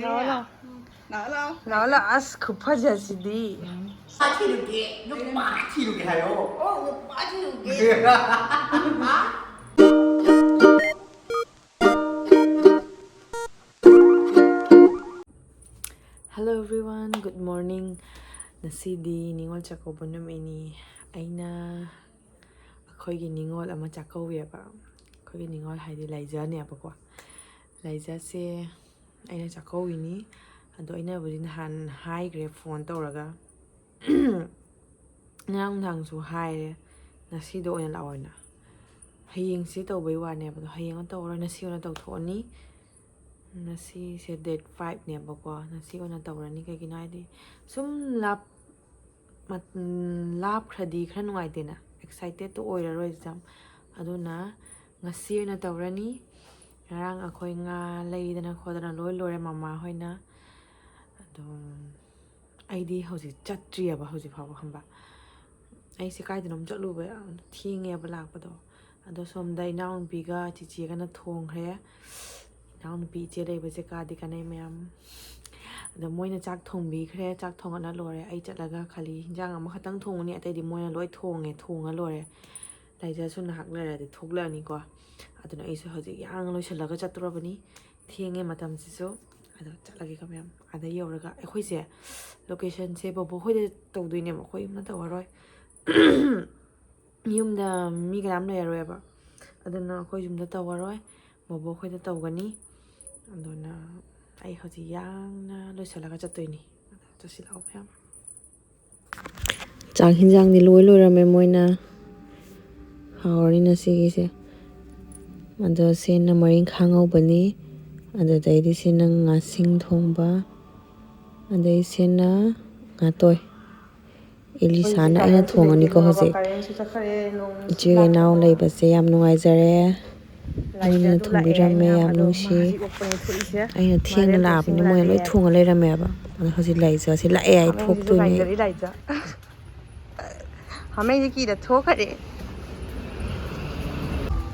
나와라. 나와라. 아스 급하지않지디. 빠지르게, 너 빠지르게 하요. 너 빠지르게. Hello everyone, good morning. Nasidi ningol chakouba numini. Aina akoigi ningol ama chakouba. Akoigi ningol haidi laijane abako. Laija se aina chakouini. Ado aina budi han high grade phone tawraga. Nang nang su high nasido oina lawana. Hayeng si tawbai wane bado hayeng tawra nasi ona tawthoni. Nasi se date 5 ne bako nasi ona tawrani kai ginaidi sum lap khadi khra nuai dena excited to oira roi jam aduna ngasi ona tawrani rang akhoi nga leidana khodana loi lore mama hoina ado aidi hoji chatri aba hoji phawa khamba ai se kai denom chatlu ba thinge ba lak pado ado somda inaun biga chichi ga na thong khre naun pi che dei ba je ka di kanai mayam ado moina chak thong bi khre chak thong ana lore ai chatlaga khali hinjang ama khatang thong ni atai di moina loi thonga lore laija su na hak lera di thokla ni ko aduna ai su hoji yang loi shalaga chaturabani thienge matam si so ado chatlagi ka mayam ada yoraga akhoi se location se bobo hoi de tawdui ne ma khoi na tawaroi yumda mi gram le roi ba aduna khoi yumda tawaroi bobo khoi da tawgani aduna ai hoji yang na loi shalaga chatoini chasi lau mayam chang hinjang ni loi rame moina hauri na sigi se ado sen na maring khangau bani ado dai di sen na ngasing thongba ado sen na ngatoi Elisana aina thongani ko hoje ichi ga naw lei ba se yam nungai jare aina thongbirame yam nungsi aina thiengna labini moi loi thonga leirame ba ado hoji laija se la ai thoktoini hame ki da thokare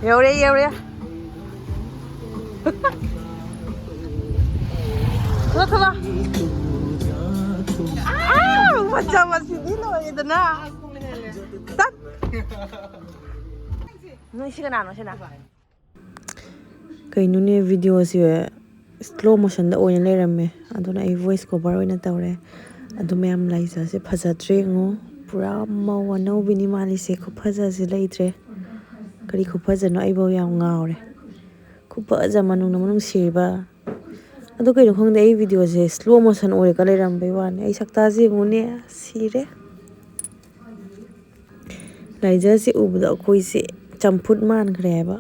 yore thola macam masih di lo itu na tat nung sih kenapa sih na kayak nune video sih slow motion da oin lerame aduna ai voice cover oina tawre adu mayam laisa se phajatre ngo pura mawana bini mali se ko phaja se leitre kari ko phaja no ai bo yam ngaure ko phaja manung sirba ado kai khong dei video je slow motion ore ka leram bai wan ai sakta ji ngune sire laija se ubda koi se champut man khre ba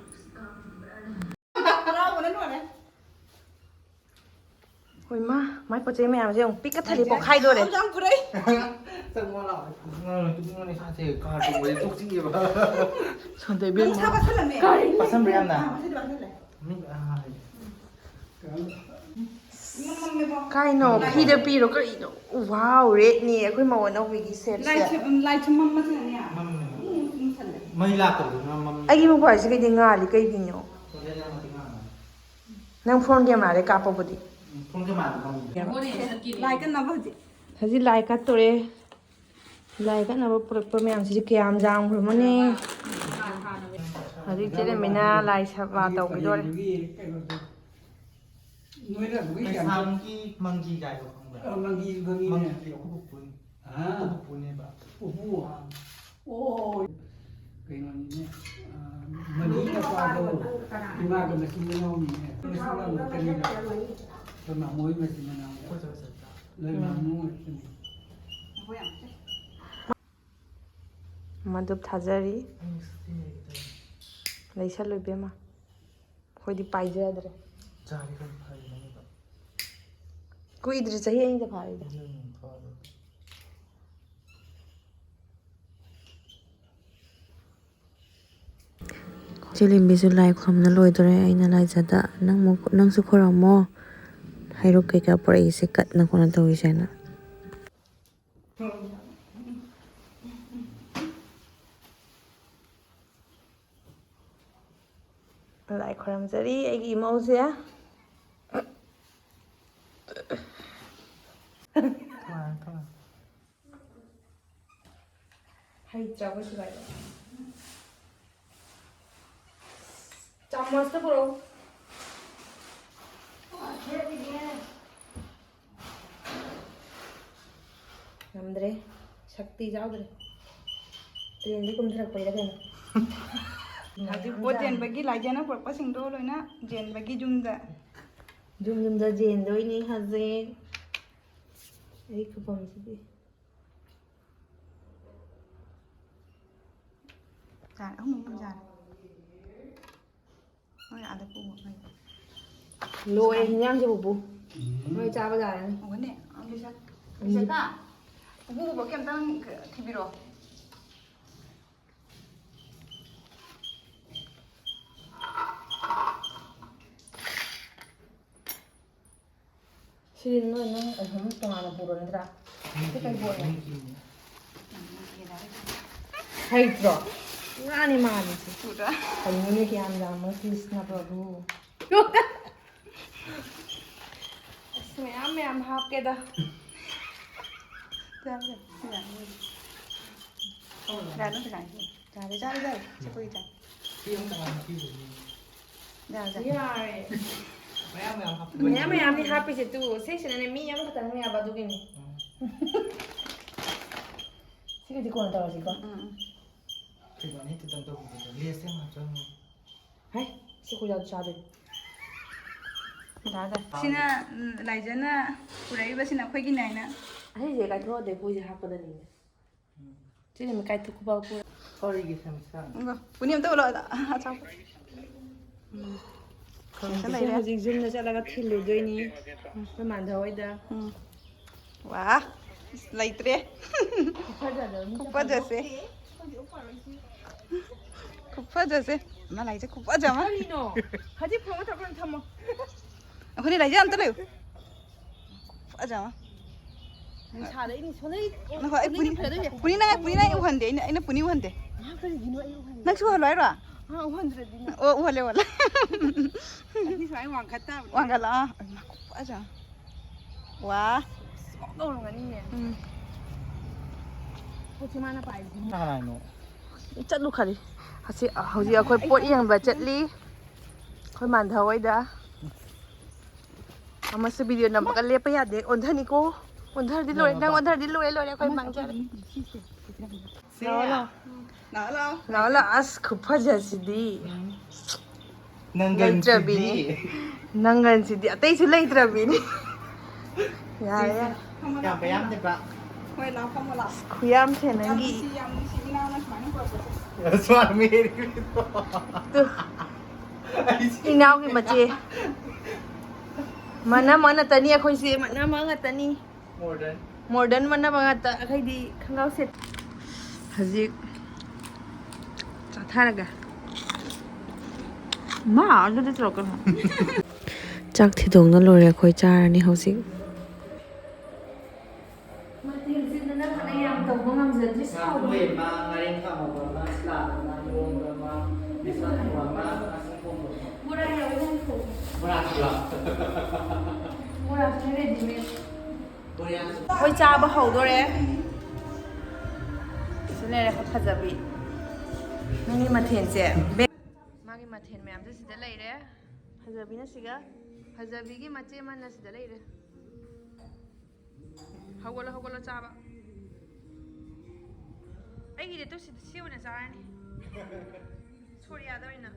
hoi ma mai poche me am je ong pik ka thali po khai do re jam purai sang mo la tu ni sa se ka tu mo tok chi ba son dei ben ma pasam riam na kai no pida piro kari no wow red ni akoi ma wana wigi set se lai chum mamma se ne mai la to mam ai mo pai se kai dinga li kai dinyo nang phone camera re ka pa bodi phone ke ma lai kan na ba ji haji lai ka tore lai ka na ba pro me am si ke am jang phro mane haji chere mina lai sa ba taw bi dore mai sam ki mangi gai ko khong ba mangi ko pun ko pun ne ba oh cái nó nhỉ mà đi là qua đâu thì mà cái gì nó không nhỉ cái sao là cái gì đó cái mà muối mà gì nó không lấy mà muối madub thajari laisa loi be ma khoi di pai ja dre jari kan phai na ba ko idri chahi ai da phai da Chilim bisu lai khom na loi dore aina lai jada nang su khoramo hairo ke ka por ai se kat na kona tawi sena lai khoram jari ai gi mau se 통화. 하이트라고 시가요. 짬마스터 보러. 남들의 ශක්තිය 자우들의 트रेंडी කුම්තරක් පොයිලා ගන්න. Hadi buat jen bagi lajana purpose indo lo na jen bagi jumda. ꯖꯨꯝ ꯖꯦꯟꯗꯣꯏꯅꯤ ꯍꯧꯖꯤꯛ ꯑꯩ ꯈꯨꯐꯝꯁꯤꯗꯤ Jan không muốn jan. Ôi ada pu một này. ꯂꯣꯏꯔꯦ ꯍꯤꯟꯖꯥꯡꯁꯦ ꯕꯨꯕꯨ ꯅꯣꯏ ꯆꯥꯕ ꯌꯥꯔꯅꯤ. Ủa nè, ông đi sao? Đi sao ta? Bu bỏ kem tang thì biro. 시리는 너는 어떤 동안에 보러는더라. 색깔 보여. 하이트로. 많이 많이지. Sudah. 당연히 기한다면 크리스나 브라부. 매ям 합게다. Jan jan. Jan nó phải làm gì? Jan đi jan jan. Sẽ quay jan. Tiêm tao làm chi rồi. Jan jan. 야래. 매양 합. 매ям 합이지 또 섹션에 미양 같은 거 해봐 두기니. 시계 듣고 온다 가지고. 그거 해 듣던 또 그거 리에스 맞죠. 하이, 시고야 자들. Jan jan. Sina lajana kurai ba sina khoi gi nai na. 아니 제가 더 대보지 하거든요. 지금 까이 듣고 봐고. 서리기 삼삼. Enggak. Punya tu lo tak. Acap. 그럼 지금 줌나 잘라가 틸로도이니. 그만 더 오이다. Wah. Laitre. 파자도. Kupa jase. Kupa jase. Ma lai je kupa jama. 아니노. 하지 프로모 타고는 타모. Aku ni lai je antar le. Kupa jama. 차를 이미 손에 Nó gọi puni na uhan de ina puni uhan de. 아 그래 이노 이거 한. Nak suha loi ra. 아 100 Oh uhan le wala. 이 사이 왕 갔다. Wang kala. Kupa jama. Wah. 먹는 거니. 호치마 하나 봐야지. 하나 이노. ꯆꯠꯂꯨ ꯈꯔꯤ ꯍꯧꯖꯤꯛ ꯑꯩꯈꯣꯏ ꯄꯣꯠ ꯌꯦꯡꯕ ꯆꯠꯂꯤ ꯑꯩꯈꯣꯏ ꯃꯥꯟꯙꯋꯥꯏꯗ ꯑꯃꯁꯨ video ꯅꯝꯃꯒ ꯂꯦꯞꯄ ꯌꯥꯗꯦ ꯑꯣꯟꯊꯅꯤꯀꯣ ꯑꯣꯟꯊꯔꯗꯤ ꯂꯣꯏꯔꯦ ꯅꯪ ꯑꯣꯟꯊꯔꯗꯤ ꯂꯣꯏꯔꯦ ꯑꯩꯈꯣꯏ ꯃꯥꯡꯖꯔꯦ Nào nào. ꯂꯥꯛꯑꯣ ꯂꯥꯛꯑꯣ ꯑꯁ ꯈꯨꯐꯖꯁꯤꯗꯤ 능근 ꯂꯩꯇ꯭ꯔꯕꯤꯅꯤ ꯅꯪꯒꯟꯁꯤꯗꯤ ꯑꯇꯩꯁꯨ ꯂꯩꯇ꯭ꯔꯕꯤꯅꯤ ꯌꯥꯔꯦ ꯌꯥꯔꯦ 야 매양 대박. Quay nào không mà lọc. ꯈꯨꯌꯥꯝꯁꯦ ꯅꯪꯒꯤ Yang nào nó phải nó bật. 야 수아메리. ꯏꯅꯥꯎꯒꯤ ꯃꯆꯦ ꯃꯅꯝ ꯉꯥꯛꯇꯅꯤ ꯑꯩꯈꯣꯏꯁꯦ ꯃꯅꯝ ꯉꯥꯛꯇꯅꯤ 모던. ꯃꯣꯗꯔꯟ ꯃꯅꯝ ꯉꯥꯛꯇ ꯑꯩꯈꯣꯏꯗꯤ ꯈꯣꯡꯒ꯭ꯔꯥꯎ ꯁꯦꯠ ꯍꯧꯖꯤꯛ ꯆꯥꯊꯔꯒ ꯃꯥ ꯑꯗꯨꯗꯤ ꯇꯧꯔꯛꯀꯅꯨ ꯆꯥꯛ ꯊꯤꯗꯣꯡꯅ ꯂꯣꯏꯔꯦ ꯑꯩꯈꯣꯏ ꯆꯥꯔꯅꯤ ꯍꯧꯖꯤꯛ ꯃꯊꯦꯜꯁꯤꯗꯅ ꯐꯅ ꯌꯥꯝ ꯇꯧꯕ ꯉꯝꯖꯗ꯭ꯔꯤ ꯁꯥꯎꯕ 보라 여기서 보라 레디메이드 ꯑꯩꯈꯣꯏ ꯆꯥꯕ ꯍꯧꯗꯣꯔꯦ ꯁꯤ ꯂꯩꯔꯦ ꯐꯖꯕꯤ ꯅꯪꯒꯤ ꯃꯊꯦꯜꯁꯦ ꯃꯥꯒꯤ ꯃꯊꯦꯜ ꯃꯌꯥꯝꯁꯦ ꯁꯤꯗ ꯂꯩꯔꯦ ꯐꯖꯕꯤꯅ ꯁꯤꯒ ꯐꯖꯕꯤꯒꯤ ꯃꯆꯦ ꯑꯃꯅ ꯁꯤꯗ ꯂꯩꯔꯦ ꯍꯧꯒꯠꯂꯣ ꯍꯧꯒꯠꯂꯣ ꯆꯥꯕ ꯑꯩꯒꯤꯗꯤ ꯇꯨ ꯁꯤ ꯑꯣꯏꯅ ꯆꯥꯔꯅꯤ ꯁꯣꯔꯤꯌꯥꯗ ꯑꯣꯏꯅ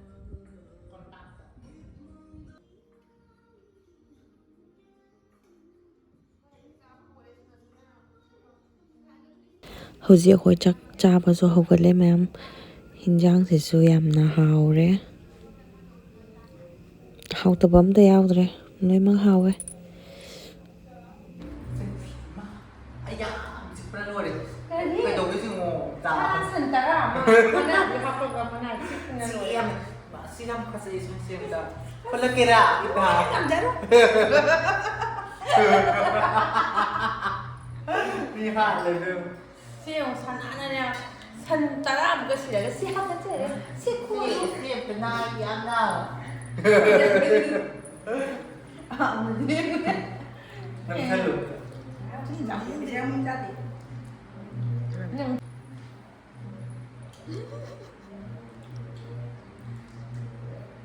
ꯍꯧꯖꯤꯛ ꯑꯩꯈꯣꯏ ꯆꯥꯛ ꯆꯥꯕꯁꯨ ꯍꯧꯒꯠꯂꯦ ꯃꯌꯥꯝ ꯍꯤꯟꯖꯥꯡꯁꯤꯁꯨ ꯌꯥꯝꯅ ꯍꯥꯎꯔꯦ ꯍꯥꯎꯇꯕ ꯑꯝꯇ ꯌꯥꯎꯗ꯭ꯔꯦ ꯂꯣꯏꯅꯃꯛ ꯍꯥꯎꯋꯦ 아야, 집불안 거래. 왜 너무 지금 자. 산다가 하나 바꿔가 하나 시암, 시암 가서 이 시암다. 콜라게라 이거. 남자로 미안해. 시용 산 하나냐 산 따라 무엇이래 시 하겠지 시 코로 시암 나이 안 나. jadi.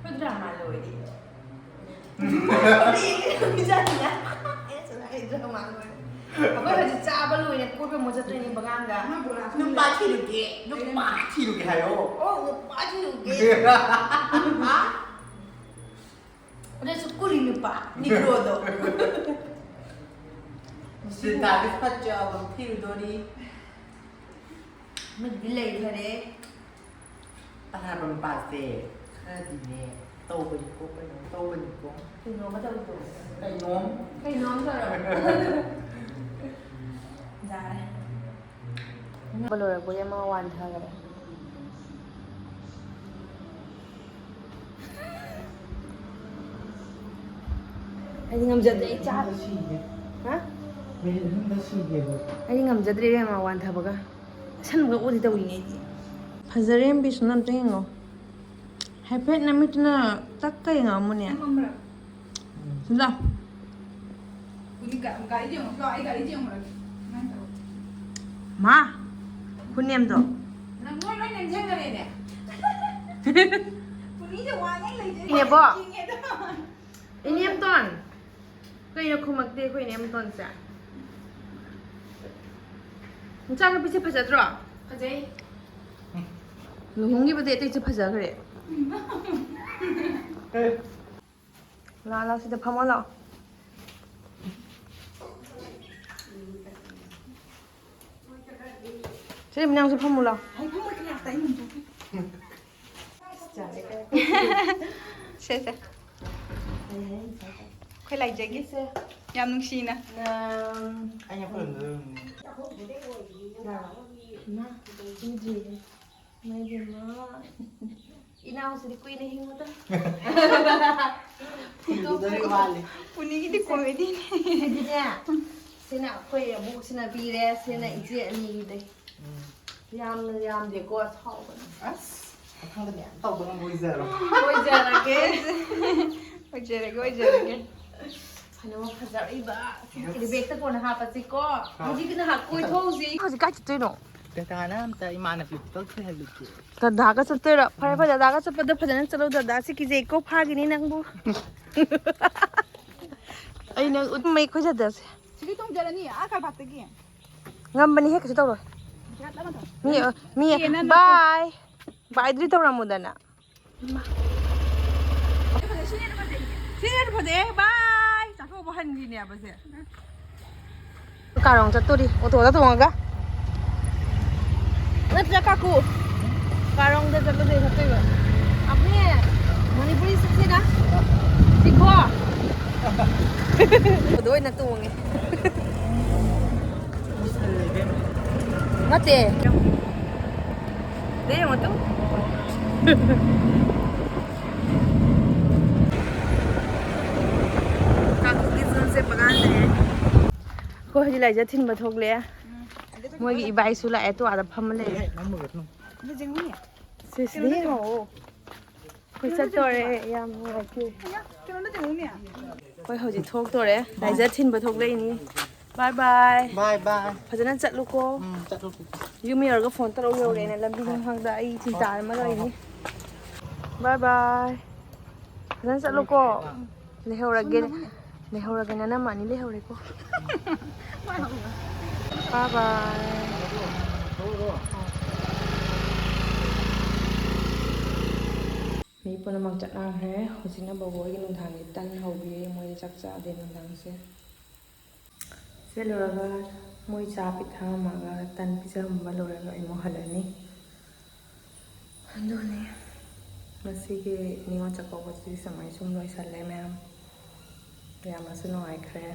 Kau drama lo ini. Bisa ya? Ini drama lo. Apa harus coba lu ini? Kau mau jadi ini bangga? Lupa ciluke. Lupa ciluke hayo. Oh, lupa juga. Udah syukur ini Pak, ini Grodo. Sedapit pacha bang piludori. Maglilay ka rin. Parang pase. Kadine. Tawban ko pa no. Tawban ko. Sino ba daw ito? Kainom. Kay Nom ka rin. Dahil. Balora ko yung mga one ka rin. Ay, ngamjadre cha. Ha? May sige ba? Ay, ngamjadre yung mga one ka baga. Saan mo ko dito wini? Fazare yung biso na tingin mo. Hepet na mito na takay nga mo niya. Sila. Ma! Kunyam to. Ini po. Ini am ton. Kayo kumakti ko ini am ton sa. Mucha ka pise phasa tro. Kasi, Luhungi ba dito sa phasa kare. La sida phamo la. Sini menang sa phamo la. Sese. Kay laijake. Yam nungsina. Anh em phần rồi. Ma, hindi. May gima. Inaw sa ko inahingo ta. Piludori wali. Punigi di comedy. Hindi niya. Sina ko bu sina bire sina ije ani de. Yam de ko thau ba. As. Không được nhãn. Tàu bằng vui giờ rồi. Oi jara ke. Ojerege. Ano phazari ba. Ini bekta ko na ha pa si ko. Hindi ko na ha koi thausi. Kasi ka chitoi no. Teka ta imana flip to se haluke. Dada ka chitoi ra. Phare phare dada ka chapad phajana chalo dada si ki je ko phagini nangbu. Ai nang ut mai ko jada se. Sige tong jarani akal batte ki. Ngambani he ka chitoi ro. Mi bye. Bye dri tawra mudana. Sini phade bye. Chakho ba han gi ne ba se. Karong chaturi. Oto da tonga ga. Natja kaku. Karong da chaturi chaturi ba. Apne Manipuri sikhe na. Sikho. Doi na tunge. Mate. Dei mo to. से पकान दे को हजी लाइजा thin बथोक ले मोगी इबाई सुला ए तो आदा फम ले Ini jenguni. सिसली हो कोई सतोरे या मोके Ya, kino na jenguni ya. कोई हजी थोक तोरे लाइजा थिन बथोक ले नि बाय बाय Bye bye. फजना चटलु को Chắc luôn. युमी और को फोन तरो यो रे ने लंबी हंगदा आई चिंता मा गई नि बाय बाय फजना चटलु को ले होरगे लेहौरगे ना मानी लेहौरे को बाय बाय मी पुनमक चटना है हजिना बबोई नुधांगी तन हौबी मोय चकचा दे नुधांग से लोरगा मोय चा पिठा मागा तन पिजा हमबा लोरगा इमो हलनी अंदोने मसीगे निवा चकौबा ची समय सुम लोय सल्ले मैम यामासु नोंगाइख्रे